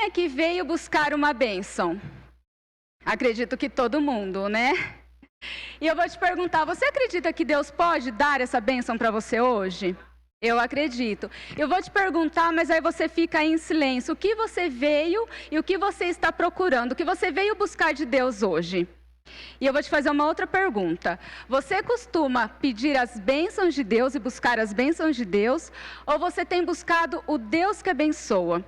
aqui veio buscar uma bênção? Acredito que todo mundo, né? E eu vou te perguntar, você acredita que Deus pode dar essa bênção para você hoje? Eu acredito. Eu vou te perguntar, mas aí você fica aí em silêncio. O que você veio e o que você está procurando? O que você veio buscar de Deus hoje? E eu vou te fazer uma outra pergunta. Você costuma pedir as bênçãos de Deus e buscar as bênçãos de Deus? Ou você tem buscado o Deus que abençoa?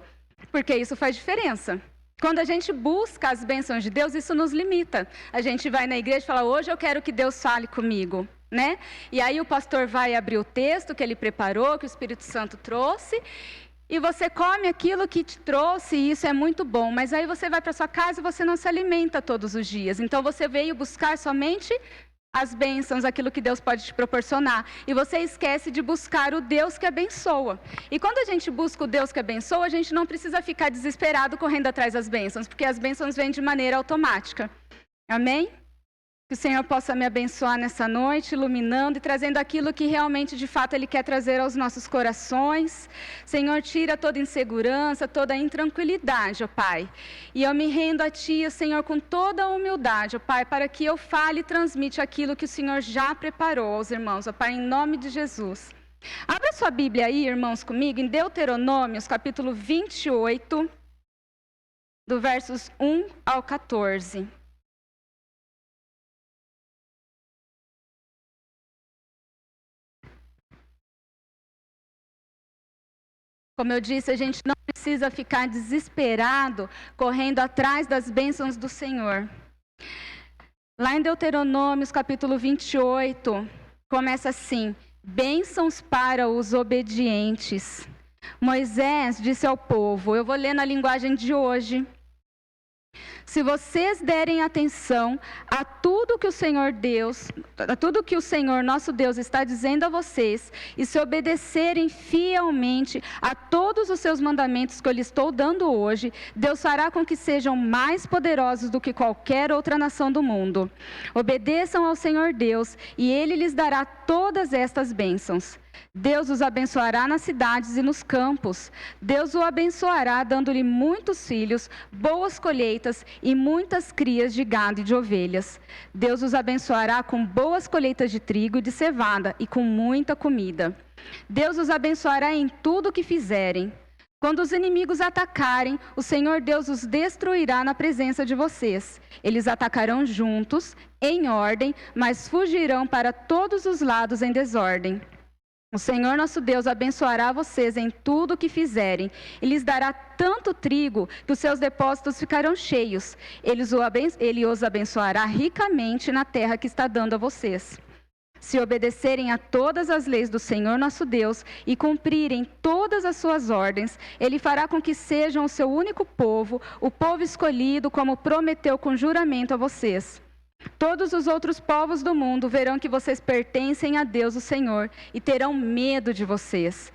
Porque isso faz diferença. Quando a gente busca as bênçãos de Deus, isso nos limita. A gente vai na igreja e fala, hoje eu quero que Deus fale comigo, né? E aí o pastor vai abrir o texto que ele preparou, que o Espírito Santo trouxe, e você come aquilo que te trouxe, e isso é muito bom. Mas aí você vai para sua casa e você não se alimenta todos os dias. Então você veio buscar somente as bênçãos, aquilo que Deus pode te proporcionar. E você esquece de buscar o Deus que abençoa. E quando a gente busca o Deus que abençoa, a gente não precisa ficar desesperado correndo atrás das bênçãos, porque as bênçãos vêm de maneira automática. Amém? Que o Senhor possa me abençoar nessa noite, iluminando e trazendo aquilo que realmente, de fato, Ele quer trazer aos nossos corações. Senhor, tira toda insegurança, toda intranquilidade, ó Pai. E eu me rendo a Ti, Senhor, com toda a humildade, ó Pai, para que eu fale e transmita aquilo que o Senhor já preparou aos irmãos, ó Pai, em nome de Jesus. Abra sua Bíblia aí, irmãos, comigo, em Deuteronômios, capítulo 28, do versos 1 ao 14. Como eu disse, a gente não precisa ficar desesperado correndo atrás das bênçãos do Senhor. Lá em Deuteronômios, capítulo 28, começa assim: bênçãos para os obedientes. Moisés disse ao povo, eu vou ler na linguagem de hoje: se vocês derem atenção a tudo que o Senhor Deus, a tudo que o Senhor nosso Deus está dizendo a vocês, e se obedecerem fielmente a todos os seus mandamentos que eu lhes estou dando hoje, Deus fará com que sejam mais poderosos do que qualquer outra nação do mundo. Obedeçam ao Senhor Deus, e Ele lhes dará todas estas bênçãos. Deus os abençoará nas cidades e nos campos. Deus o abençoará dando-lhe muitos filhos, boas colheitas e muitas crias de gado e de ovelhas. Deus os abençoará com boas colheitas de trigo e de cevada e com muita comida. Deus os abençoará em tudo o que fizerem. Quando os inimigos atacarem, o Senhor Deus os destruirá na presença de vocês. Eles atacarão juntos, em ordem, mas fugirão para todos os lados em desordem. O Senhor nosso Deus abençoará vocês em tudo o que fizerem, e lhes dará tanto trigo que os seus depósitos ficarão cheios. Ele os abençoará ricamente na terra que está dando a vocês. Se obedecerem a todas as leis do Senhor nosso Deus e cumprirem todas as suas ordens, Ele fará com que sejam o seu único povo, o povo escolhido, como prometeu com juramento a vocês. Todos os outros povos do mundo verão que vocês pertencem a Deus, o Senhor, e terão medo de vocês.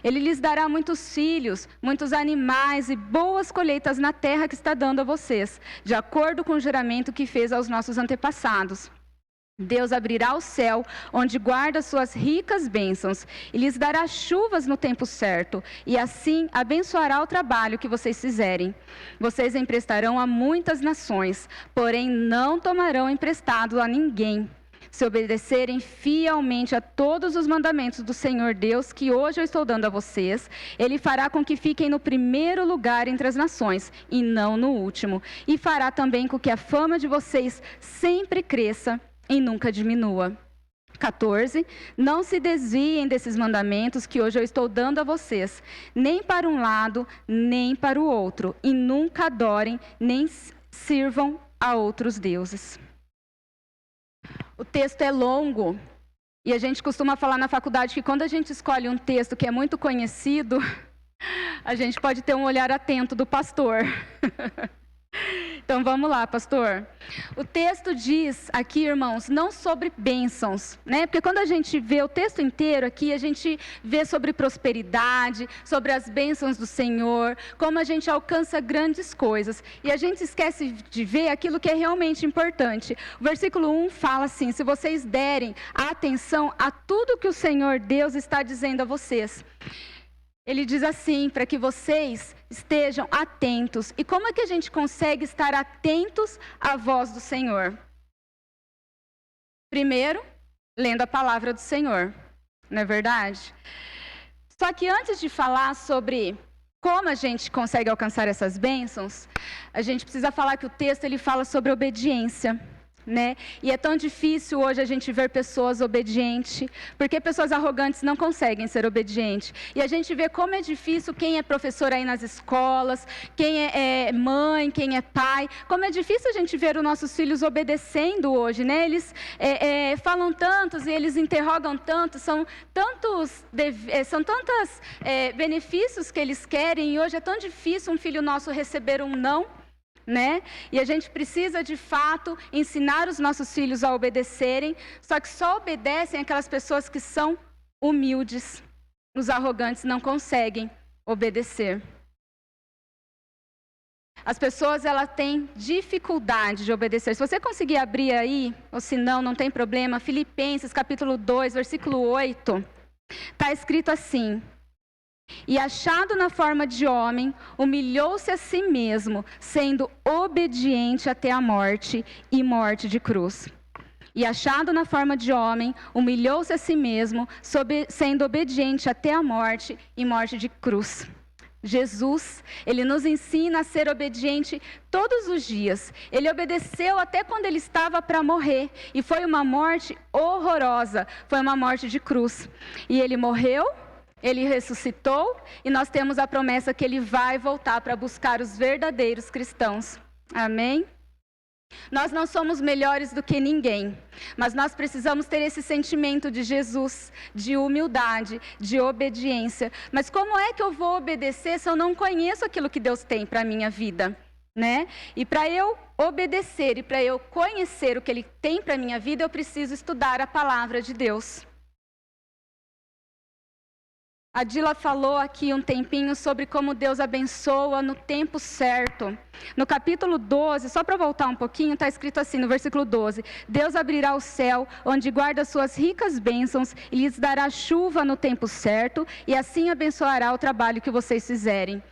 Ele lhes dará muitos filhos, muitos animais e boas colheitas na terra que está dando a vocês, de acordo com o juramento que fez aos nossos antepassados. Deus abrirá o céu, onde guarda suas ricas bênçãos, e lhes dará chuvas no tempo certo, e assim abençoará o trabalho que vocês fizerem. Vocês emprestarão a muitas nações, porém não tomarão emprestado a ninguém. Se obedecerem fielmente a todos os mandamentos do Senhor Deus, que hoje eu estou dando a vocês, Ele fará com que fiquem no primeiro lugar entre as nações, e não no último. E fará também com que a fama de vocês sempre cresça e nunca diminua. 14. Não se desviem desses mandamentos que hoje eu estou dando a vocês, nem para um lado, nem para o outro, e nunca adorem, nem sirvam a outros deuses. O texto é longo, e a gente costuma falar na faculdade que quando a gente escolhe um texto que é muito conhecido, a gente pode ter um olhar atento do pastor. Então vamos lá, pastor. O texto diz aqui, irmãos, não sobre bênçãos, né? Porque quando a gente vê o texto inteiro aqui, a gente vê sobre prosperidade, sobre as bênçãos do Senhor, como a gente alcança grandes coisas. E a gente esquece de ver aquilo que é realmente importante. O versículo 1 fala assim: se vocês derem atenção a tudo que o Senhor Deus está dizendo a vocês. Ele diz assim, para que vocês estejam atentos. E como é que a gente consegue estar atentos à voz do Senhor? Primeiro, lendo a palavra do Senhor, não é verdade? Só que antes de falar sobre como a gente consegue alcançar essas bênçãos, a gente precisa falar que o texto ele fala sobre obediência. Né? E é tão difícil hoje a gente ver pessoas obedientes, porque pessoas arrogantes não conseguem ser obedientes. E a gente vê como é difícil quem é professor aí nas escolas, quem é mãe, quem é pai, como é difícil a gente ver os nossos filhos obedecendo hoje, né? Eles falam tantos e eles interrogam tanto, são tantos benefícios que eles querem, e hoje é tão difícil um filho nosso receber um não. Né? E a gente precisa de fato ensinar os nossos filhos a obedecerem, só que só obedecem aquelas pessoas que são humildes. Os arrogantes não conseguem obedecer. As pessoas elas têm dificuldade de obedecer. Se você conseguir abrir aí, ou se não, não tem problema, Filipenses capítulo 2, versículo 8, está escrito assim: e achado na forma de homem, humilhou-se a si mesmo, sendo obediente até a morte e morte de cruz. E achado na forma de homem, humilhou-se a si mesmo, sendo obediente até a morte e morte de cruz. Jesus, ele nos ensina a ser obediente todos os dias. Ele obedeceu até quando ele estava para morrer. E foi uma morte horrorosa, foi uma morte de cruz. E ele morreu, ele ressuscitou, e nós temos a promessa que ele vai voltar para buscar os verdadeiros cristãos. Amém? Nós não somos melhores do que ninguém, mas nós precisamos ter esse sentimento de Jesus, de humildade, de obediência. Mas como é que eu vou obedecer se eu não conheço aquilo que Deus tem para a minha vida? Né? E para eu obedecer e para eu conhecer o que Ele tem para a minha vida, eu preciso estudar a palavra de Deus. A Dila falou aqui um tempinho sobre como Deus abençoa no tempo certo. No capítulo 12, só para voltar um pouquinho, está escrito assim no versículo 12: Deus abrirá o céu, onde guarda suas ricas bênçãos, e lhes dará chuva no tempo certo, e assim abençoará o trabalho que vocês fizerem.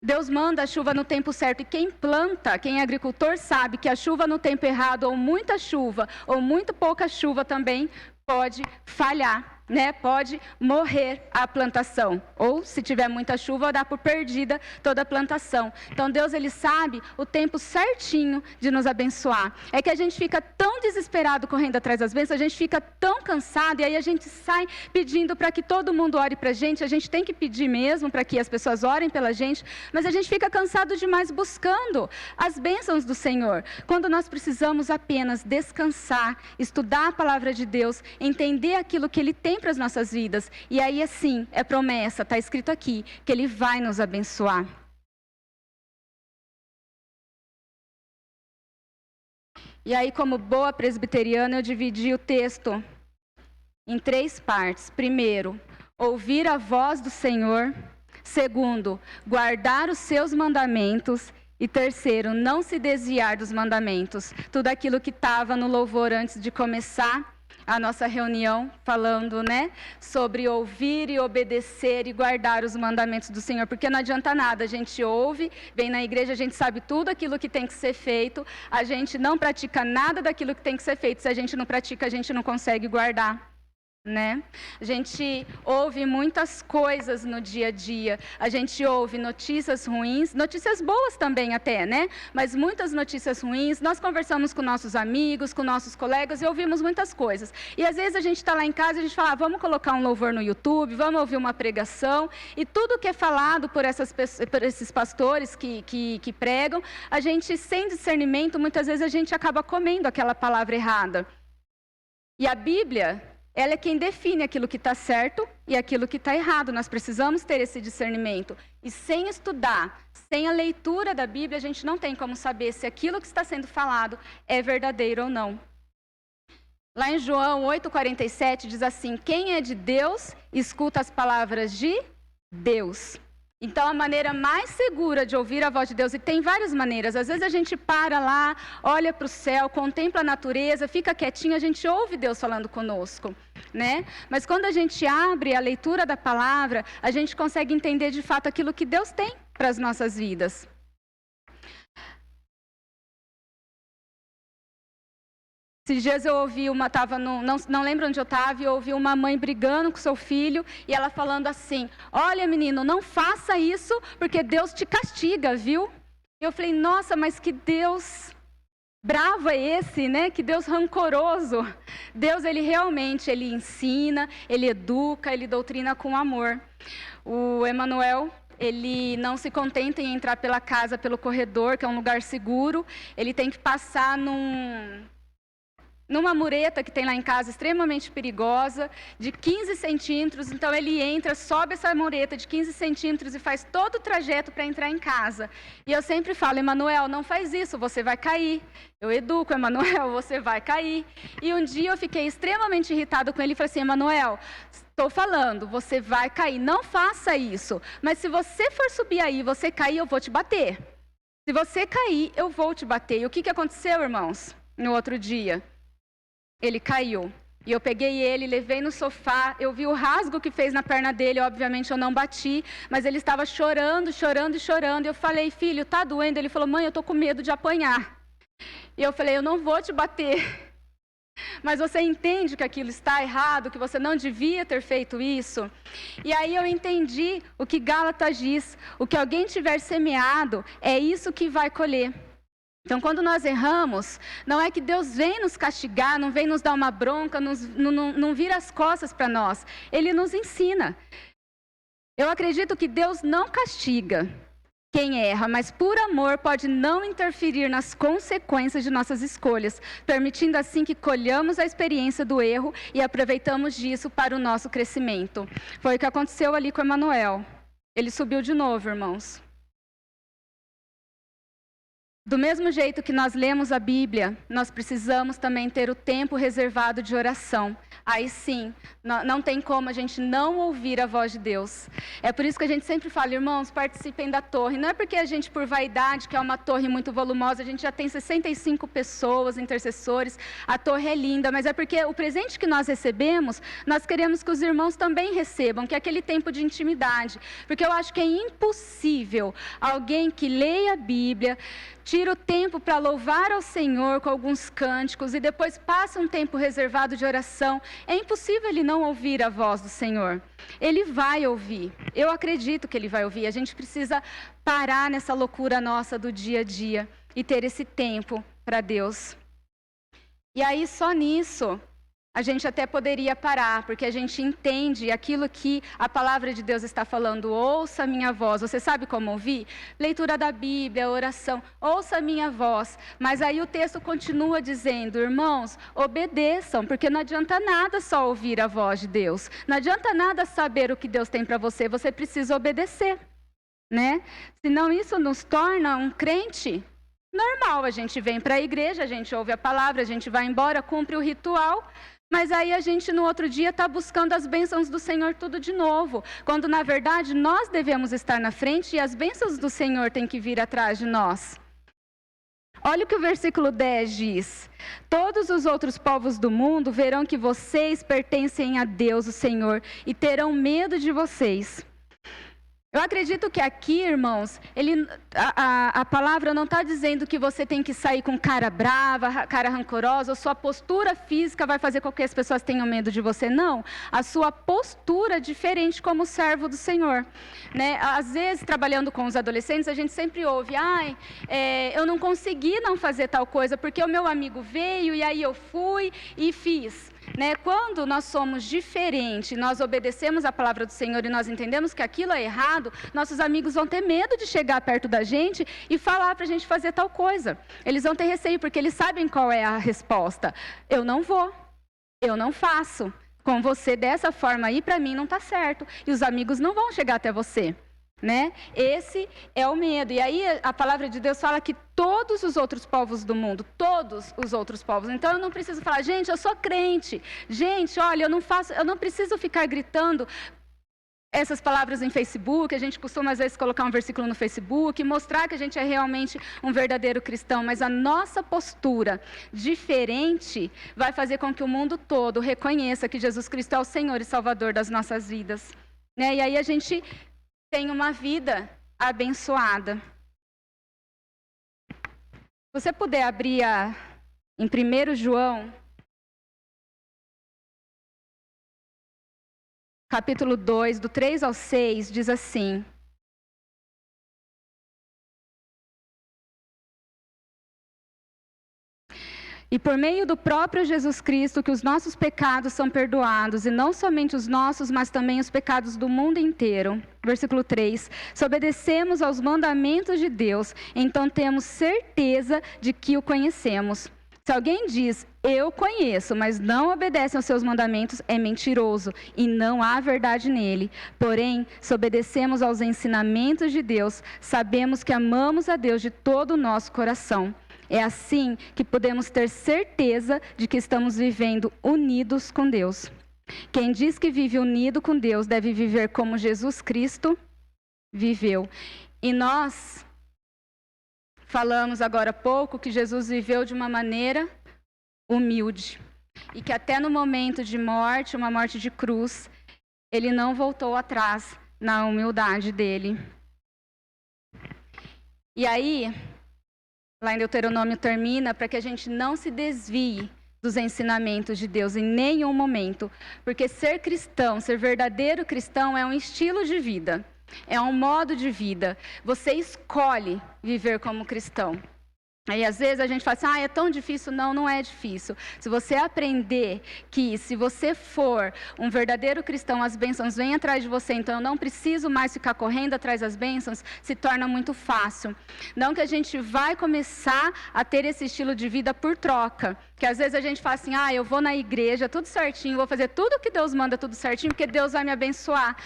Deus manda a chuva no tempo certo, e quem planta, quem é agricultor, sabe que a chuva no tempo errado, ou muita chuva, ou muito pouca chuva também, pode falhar, né? Pode morrer a plantação, ou se tiver muita chuva, dá por perdida toda a plantação. Então Deus, ele sabe o tempo certinho de nos abençoar. É que a gente fica tão desesperado correndo atrás das bênçãos, a gente fica tão cansado, e aí a gente sai pedindo para que todo mundo ore para a gente tem que pedir mesmo para que as pessoas orem pela gente, mas a gente fica cansado demais buscando as bênçãos do Senhor, quando nós precisamos apenas descansar, estudar a palavra de Deus, entender aquilo que Ele tem para as nossas vidas. E aí, assim, é promessa, está escrito aqui, que Ele vai nos abençoar. E aí, como boa presbiteriana, eu dividi o texto em 3 partes. Primeiro, ouvir a voz do Senhor. Segundo, guardar os seus mandamentos. E terceiro, não se desviar dos mandamentos. Tudo aquilo que estava no louvor antes de começar a nossa reunião, falando, né, sobre ouvir e obedecer e guardar os mandamentos do Senhor, porque não adianta nada, a gente ouve, vem na igreja, a gente sabe tudo aquilo que tem que ser feito, a gente não pratica nada daquilo que tem que ser feito, se a gente não pratica, a gente não consegue guardar. Né? A gente ouve muitas coisas no dia a dia, a gente ouve notícias ruins, notícias boas também até, né? Mas muitas notícias ruins, nós conversamos com nossos amigos, com nossos colegas e ouvimos muitas coisas. E às vezes a gente está lá em casa e a gente fala, vamos colocar um louvor no YouTube, vamos ouvir uma pregação, e tudo que é falado por esses pastores que pregam, a gente sem discernimento, muitas vezes a gente acaba comendo aquela palavra errada. E a Bíblia, ela é quem define aquilo que está certo e aquilo que está errado. Nós precisamos ter esse discernimento. E sem estudar, sem a leitura da Bíblia, a gente não tem como saber se aquilo que está sendo falado é verdadeiro ou não. Lá em João 8,47 diz assim: quem é de Deus, escuta as palavras de Deus. Então, a maneira mais segura de ouvir a voz de Deus, e tem várias maneiras, às vezes a gente para lá, olha para o céu, contempla a natureza, fica quietinho, a gente ouve Deus falando conosco, né? Mas quando a gente abre a leitura da palavra, a gente consegue entender de fato aquilo que Deus tem para as nossas vidas. Esses dias eu ouvi não lembro onde eu estava, e eu ouvi uma mãe brigando com seu filho, e ela falando assim: olha, menino, não faça isso, porque Deus te castiga, viu? E eu falei: nossa, mas que Deus bravo é esse, né? Que Deus rancoroso. Deus, ele realmente, ele ensina, ele educa, ele doutrina com amor. O Emanuel, ele não se contenta em entrar pela casa, pelo corredor, que é um lugar seguro, ele tem que passar numa mureta que tem lá em casa, extremamente perigosa, de 15 centímetros. Então ele entra, sobe essa mureta de 15 centímetros e faz todo o trajeto para entrar em casa. E eu sempre falo: Emanuel, não faz isso, você vai cair. Eu educo: Emanuel, você vai cair. E um dia eu fiquei extremamente irritado com ele e falei assim: Emanuel, estou falando, você vai cair, não faça isso. Mas se você for subir aí e você cair, eu vou te bater. Se você cair, eu vou te bater. E o que aconteceu, irmãos, no outro dia? Ele caiu. E eu peguei ele, levei no sofá, eu vi o rasgo que fez na perna dele, obviamente eu não bati, mas ele estava chorando, chorando e chorando. E eu falei: filho, tá doendo? Ele falou: mãe, eu tô com medo de apanhar. E eu falei: eu não vou te bater. Mas você entende que aquilo está errado, que você não devia ter feito isso? E aí eu entendi o que Gálatas diz: o que alguém tiver semeado, é isso que vai colher. Então, quando nós erramos, não é que Deus vem nos castigar, não vem nos dar uma bronca, não vira as costas para nós. Ele nos ensina. Eu acredito que Deus não castiga quem erra, mas por amor pode não interferir nas consequências de nossas escolhas, permitindo assim que colhamos a experiência do erro e aproveitamos disso para o nosso crescimento. Foi o que aconteceu ali com Emanuel. Ele subiu de novo, irmãos. Do mesmo jeito que nós lemos a Bíblia, nós precisamos também ter o tempo reservado de oração. Aí sim, não tem como a gente não ouvir a voz de Deus. É por isso que a gente sempre fala: irmãos, participem da torre. Não é porque a gente, por vaidade, que é uma torre muito volumosa, a gente já tem 65 pessoas, intercessores, a torre é linda, mas é porque o presente que nós recebemos, nós queremos que os irmãos também recebam, que é aquele tempo de intimidade. Porque eu acho que é impossível alguém que leia a Bíblia, tira o tempo para louvar ao Senhor com alguns cânticos e depois passa um tempo reservado de oração. É impossível ele não ouvir a voz do Senhor. Ele vai ouvir. Eu acredito que ele vai ouvir. A gente precisa parar nessa loucura nossa do dia a dia e ter esse tempo para Deus. E aí, só nisso, a gente até poderia parar, porque a gente entende aquilo que a palavra de Deus está falando. Ouça a minha voz. Você sabe como ouvir? Leitura da Bíblia, oração. Ouça a minha voz. Mas aí o texto continua dizendo: irmãos, obedeçam, porque não adianta nada só ouvir a voz de Deus. Não adianta nada saber o que Deus tem para você. Você precisa obedecer, né? Senão isso nos torna um crente normal. A gente vem para a igreja, a gente ouve a palavra, a gente vai embora, cumpre o ritual. Mas aí a gente no outro dia está buscando as bênçãos do Senhor tudo de novo. Quando na verdade nós devemos estar na frente e as bênçãos do Senhor têm que vir atrás de nós. Olha o que o versículo 10 diz: todos os outros povos do mundo verão que vocês pertencem a Deus, o Senhor, e terão medo de vocês. Eu acredito que aqui, irmãos, a palavra não está dizendo que você tem que sair com cara brava, cara rancorosa, ou sua postura física vai fazer com que as pessoas tenham medo de você. Não, a sua postura é diferente como servo do Senhor, né? Às vezes, trabalhando com os adolescentes, a gente sempre ouve: eu não consegui não fazer tal coisa, porque o meu amigo veio e aí eu fui e fiz. Né? Quando nós somos diferentes, nós obedecemos a palavra do Senhor e nós entendemos que aquilo é errado, nossos amigos vão ter medo de chegar perto da gente e falar para a gente fazer tal coisa. Eles vão ter receio, porque eles sabem qual é a resposta: eu não vou, eu não faço. Com você dessa forma aí, para mim não está certo. E os amigos não vão chegar até você. Né? Esse é o medo. E aí a palavra de Deus fala que todos os outros povos do mundo, todos os outros povos. Então eu não preciso falar: gente, eu sou crente. Gente, olha, eu não preciso ficar gritando essas palavras em Facebook, a gente costuma às vezes colocar um versículo no Facebook, mostrar que a gente é realmente um verdadeiro cristão, mas a nossa postura diferente vai fazer com que o mundo todo reconheça que Jesus Cristo é o Senhor e Salvador das nossas vidas. Né? E aí a gente tem uma vida abençoada. Se você puder abrir em 1 João, capítulo 2, do 3 ao 6, diz assim: E por meio do próprio Jesus Cristo que os nossos pecados são perdoados, e não somente os nossos, mas também os pecados do mundo inteiro. Versículo 3. Se obedecemos aos mandamentos de Deus, então temos certeza de que o conhecemos. Se alguém diz, eu conheço, mas não obedece aos seus mandamentos, é mentiroso, e não há verdade nele. Porém, se obedecemos aos ensinamentos de Deus, sabemos que amamos a Deus de todo o nosso coração. É assim que podemos ter certeza de que estamos vivendo unidos com Deus. Quem diz que vive unido com Deus deve viver como Jesus Cristo viveu. E nós falamos agora há pouco que Jesus viveu de uma maneira humilde. E que até no momento de morte, uma morte de cruz, ele não voltou atrás na humildade dele. E aí, lá em Deuteronômio termina para que a gente não se desvie dos ensinamentos de Deus em nenhum momento. Porque ser cristão, ser verdadeiro cristão é um estilo de vida. É um modo de vida. Você escolhe viver como cristão. Aí, às vezes, a gente fala assim, é tão difícil. Não, não é difícil. Se você aprender que, se você for um verdadeiro cristão, as bênçãos vêm atrás de você, então eu não preciso mais ficar correndo atrás das bênçãos, se torna muito fácil. Não que a gente vai começar a ter esse estilo de vida por troca. Que às vezes a gente fala assim, eu vou na igreja, tudo certinho, vou fazer tudo o que Deus manda, tudo certinho, porque Deus vai me abençoar.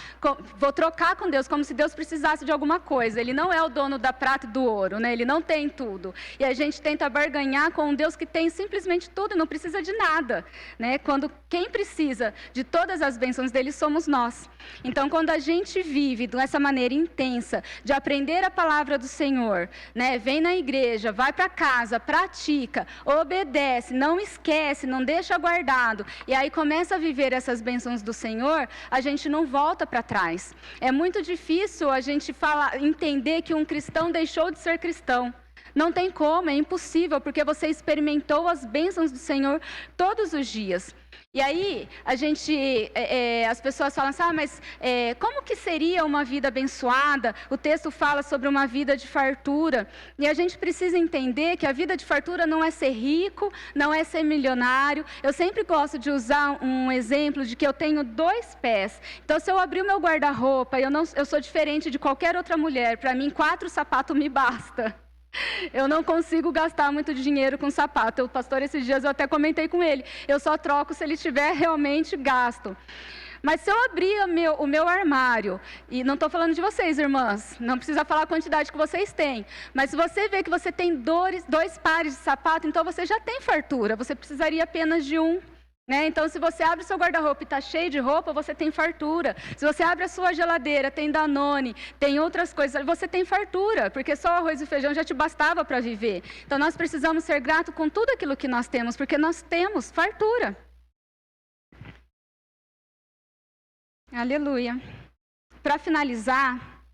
Vou trocar com Deus, como se Deus precisasse de alguma coisa. Ele não é o dono da prata e do ouro, né? Ele não tem tudo. E a gente tenta barganhar com um Deus que tem simplesmente tudo e não precisa de nada, né? Quando quem precisa de todas as bênçãos dele somos nós. Então, quando a gente vive dessa maneira intensa de aprender a palavra do Senhor, né? Vem na igreja, vai para casa, pratica, obedece, não esquece, não deixa guardado, e aí começa a viver essas bênçãos do Senhor, a gente não volta para trás. É muito difícil a gente entender que um cristão deixou de ser cristão. Não tem como, é impossível, porque você experimentou as bênçãos do Senhor todos os dias. E aí, as pessoas falam assim, mas como que seria uma vida abençoada? O texto fala sobre uma vida de fartura. E a gente precisa entender que a vida de fartura não é ser rico, não é ser milionário. Eu sempre gosto de usar um exemplo de que eu tenho 2 pés. Então, se eu abrir o meu guarda-roupa, eu sou diferente de qualquer outra mulher. Para mim, 4 sapatos me basta. Eu não consigo gastar muito dinheiro com sapato. O pastor, esses dias, eu até comentei com ele. Eu só troco se ele tiver realmente gasto. Mas se eu abrir o meu armário, e não estou falando de vocês, irmãs, não precisa falar a quantidade que vocês têm, mas se você vê que você tem 2 pares de sapato, então você já tem fartura, você precisaria apenas de um. Né? Então, se você abre o seu guarda-roupa e está cheio de roupa, você tem fartura. Se você abre a sua geladeira, tem Danone, tem outras coisas, você tem fartura, porque só o arroz e feijão já te bastava para viver. Então, nós precisamos ser gratos com tudo aquilo que nós temos, porque nós temos fartura. Aleluia. Para finalizar,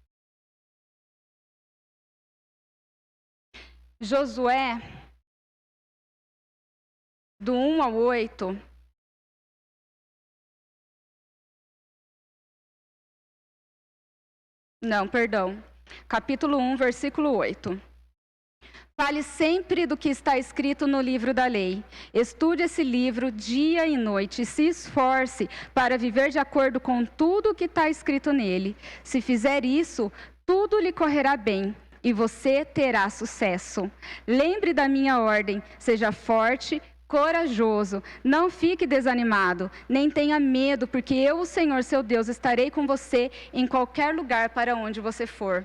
Josué, do 1 ao 8, capítulo 1, versículo 8. Fale sempre do que está escrito no livro da lei. Estude esse livro dia e noite e se esforce para viver de acordo com tudo o que está escrito nele. Se fizer isso, tudo lhe correrá bem e você terá sucesso. Lembre da minha ordem, seja forte, corajoso, não fique desanimado, nem tenha medo, porque eu, o Senhor, seu Deus, estarei com você em qualquer lugar para onde você for.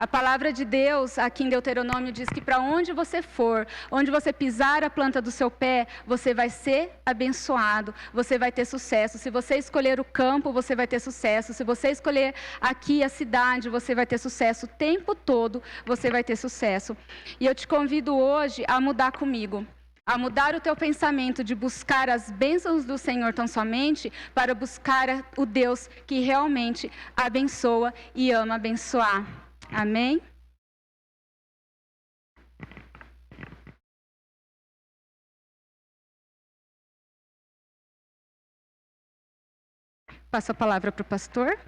A palavra de Deus, aqui em Deuteronômio, diz que para onde você for, onde você pisar a planta do seu pé, você vai ser abençoado, você vai ter sucesso. Se você escolher o campo, você vai ter sucesso. Se você escolher aqui a cidade, você vai ter sucesso. O tempo todo você vai ter sucesso. E eu te convido hoje a mudar comigo. A mudar o teu pensamento de buscar as bênçãos do Senhor tão somente, para buscar o Deus que realmente abençoa e ama abençoar. Amém? Passo a palavra para o pastor.